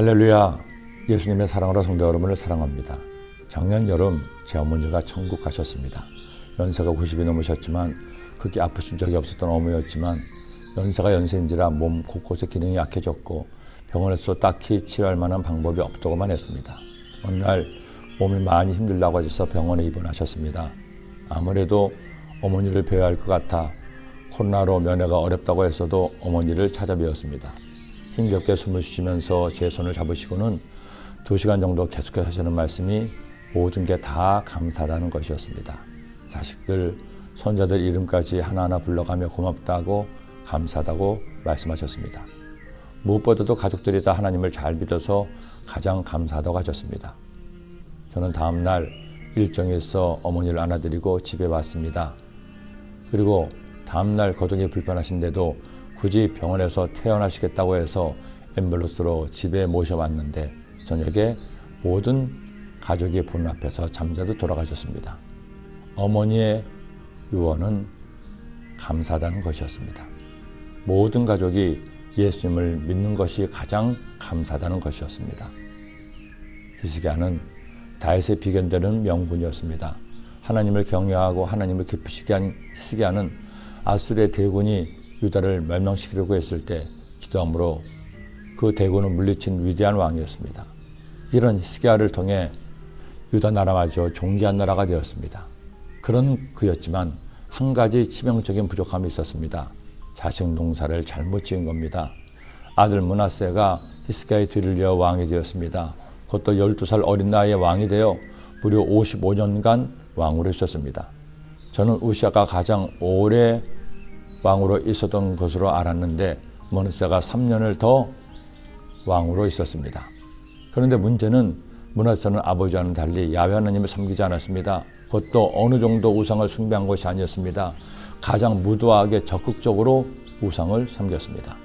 할렐루야. 예수님의 사랑으로 성도 여러분을 사랑합니다. 작년 여름 제 어머니가 천국 가셨습니다. 연세가 90이 넘으셨지만 그렇게 아프신 적이 없었던 어머니였지만 연세가 연세인지라 몸 곳곳에 기능이 약해졌고 병원에서 딱히 치료할 만한 방법이 없다고만 했습니다. 어느 날 몸이 많이 힘들다고 하셔서 병원에 입원하셨습니다. 아무래도 어머니를 뵈야 할 것 같아 코로나로 면회가 어렵다고 했어도 어머니를 찾아뵈었습니다. 힘겹게 숨을 쉬시면서 제 손을 잡으시고는 2시간 정도 계속해서 하시는 말씀이 모든 게 다 감사하다는 것이었습니다. 자식들, 손자들 이름까지 하나하나 불러가며 고맙다고 감사하다고 말씀하셨습니다. 무엇보다도 가족들이 다 하나님을 잘 믿어서 가장 감사하다고 하셨습니다. 저는 다음날 일정이 있어 어머니를 안아드리고 집에 왔습니다. 그리고 다음날 거동이 불편하신데도 굳이 병원에서 퇴원하시겠다고 해서 앰뷸런스로 집에 모셔왔는데 저녁에 모든 가족이 보는 앞에서 잠자도 돌아가셨습니다. 어머니의 유언은 감사하다는 것이었습니다. 모든 가족이 예수님을 믿는 것이 가장 감사하다는 것이었습니다. 히스기야는 다윗의 비견되는 명군이었습니다. 하나님을 경외하고 하나님을 기쁘시게 한 히스기야는 아수르의 대군이 유다를 멸망시키려고 했을 때 기도함으로 그 대군을 물리친 위대한 왕이었습니다. 이런 히스기야를 통해 유다 나라마저 존귀한 나라가 되었습니다. 그런 그였지만 한 가지 치명적인 부족함이 있었습니다. 자식 농사를 잘못 지은 겁니다. 아들 므낫세가 히스기야의 뒤를 이어 왕이 되었습니다. 그것도 12살 어린 나이에 왕이 되어 무려 55년간 왕으로 있었습니다. 저는 우시아가 가장 오래 왕으로 있었던 것으로 알았는데 므낫세가 3년을 더 왕으로 있었습니다. 그런데 문제는 므낫세는 아버지와는 달리 야훼 하나님을 섬기지 않았습니다. 그것도 어느 정도 우상을 숭배한 것이 아니었습니다. 가장 무도하게 적극적으로 우상을 섬겼습니다.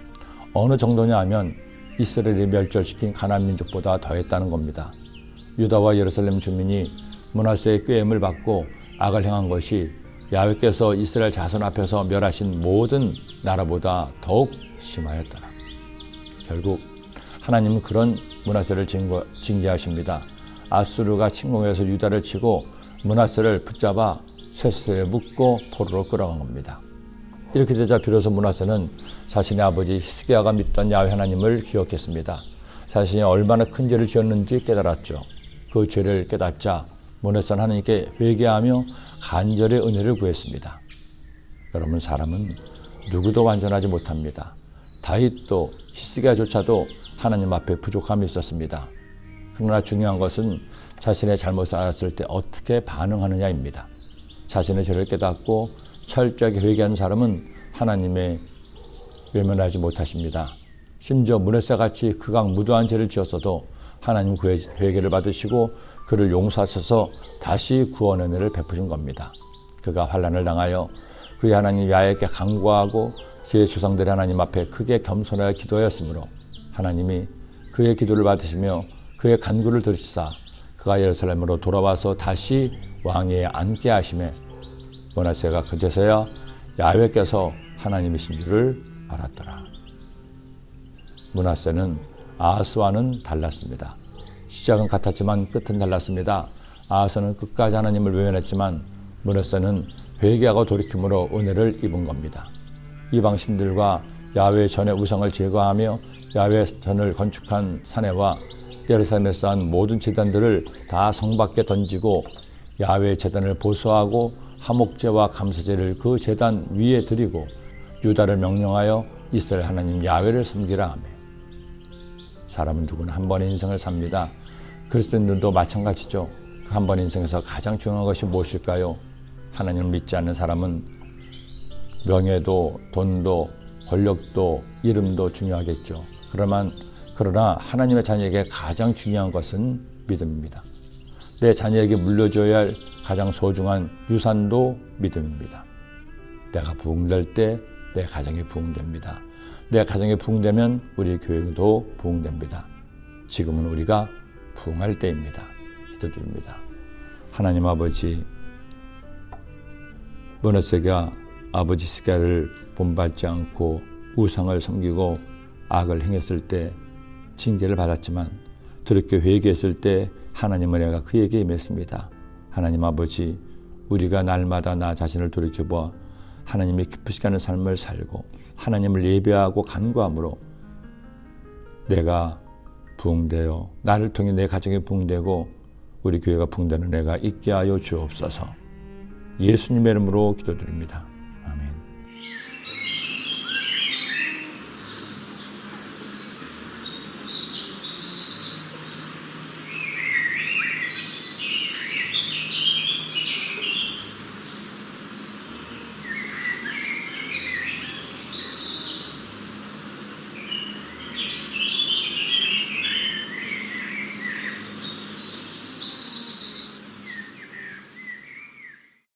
어느 정도냐 하면 이스라엘이 멸절시킨 가나안 민족보다 더했다는 겁니다. 유다와 예루살렘 주민이 므낫세의 꾀임을 받고 악을 행한 것이 야훼께서 이스라엘 자손 앞에서 멸하신 모든 나라보다 더욱 심하였더라. 결국 하나님은 그런 므낫세를 징계하십니다. 아수르가 침공해서 유다를 치고 므낫세를 붙잡아 쇠쇠에 묶고 포로로 끌어간 겁니다. 이렇게 되자 비로소 므낫세는 자신의 아버지 히스기야가 믿던 야훼 하나님을 기억했습니다. 자신이 얼마나 큰 죄를 지었는지 깨달았죠. 그 죄를 깨닫자 므낫세는 하나님께 회개하며 간절히 은혜를 구했습니다. 여러분, 사람은 누구도 완전하지 못합니다. 다윗도 히스기야조차도 하나님 앞에 부족함이 있었습니다. 그러나 중요한 것은 자신의 잘못을 알았을 때 어떻게 반응하느냐입니다. 자신의 죄를 깨닫고 철저하게 회개하는 사람은 하나님의 외면하지 못하십니다. 심지어 므낫세같이 극악무도한 죄를 지었어도 하나님 그의 회개를 받으시고 그를 용서하셔서 다시 구원의 은혜를 베푸신 겁니다. 그가 환난을 당하여 그의 하나님 야훼께 간구하고 그의 조상들의 하나님 앞에 크게 겸손하여 기도하였으므로 하나님이 그의 기도를 받으시며 그의 간구를 들으시사 그가 예루살렘으로 돌아와서 다시 왕위에 앉게 하심에 므낫세가 그제서야 야훼께서 하나님이신 줄을 알았더라. 므낫세는 아하스와는 달랐습니다. 시작은 같았지만 끝은 달랐습니다. 아하스는 끝까지 하나님을 외면했지만 므낫세는 회개하고 돌이킴으로 은혜를 입은 겁니다. 이방 신들과 야훼 전의 우상을 제거하며 야훼 전을 건축한 사내와 예루살렘에 쌓은 모든 제단들을 다 성 밖에 던지고 야훼 제단을 보수하고 화목제와 감사제를 그 제단 위에 드리고 유다를 명령하여 이스라엘 하나님 야훼를 섬기라 하며 사람은 누구나 한 번의 인생을 삽니다. 그리스도인들도 마찬가지죠. 그 한 번의 인생에서 가장 중요한 것이 무엇일까요? 하나님을 믿지 않는 사람은 명예도 돈도 권력도 이름도 중요하겠죠. 그러나 하나님의 자녀에게 가장 중요한 것은 믿음입니다. 내 자녀에게 물려줘야 할 가장 소중한 유산도 믿음입니다. 내가 부흥될 때 내 가정이 부흥됩니다. 내 가정이 부흥되면 우리 교회도 부흥됩니다. 지금은 우리가 부흥할 때입니다. 기도드립니다. 하나님 아버지, 므낫세가 아버지 히스기야를 본받지 않고 우상을 섬기고 악을 행했을 때 징계를 받았지만 돌이켜 회개했을 때 하나님은 내가 그에게 임했습니다. 하나님 아버지, 우리가 날마다 나 자신을 돌이켜보아 하나님의 기쁘시게 하는 삶을 살고 하나님을 예배하고 간구함으로 내가 부흥되어 나를 통해 내 가정이 부흥되고 우리 교회가 부흥되는 내가 있게 하여 주옵소서. 예수님의 이름으로 기도드립니다.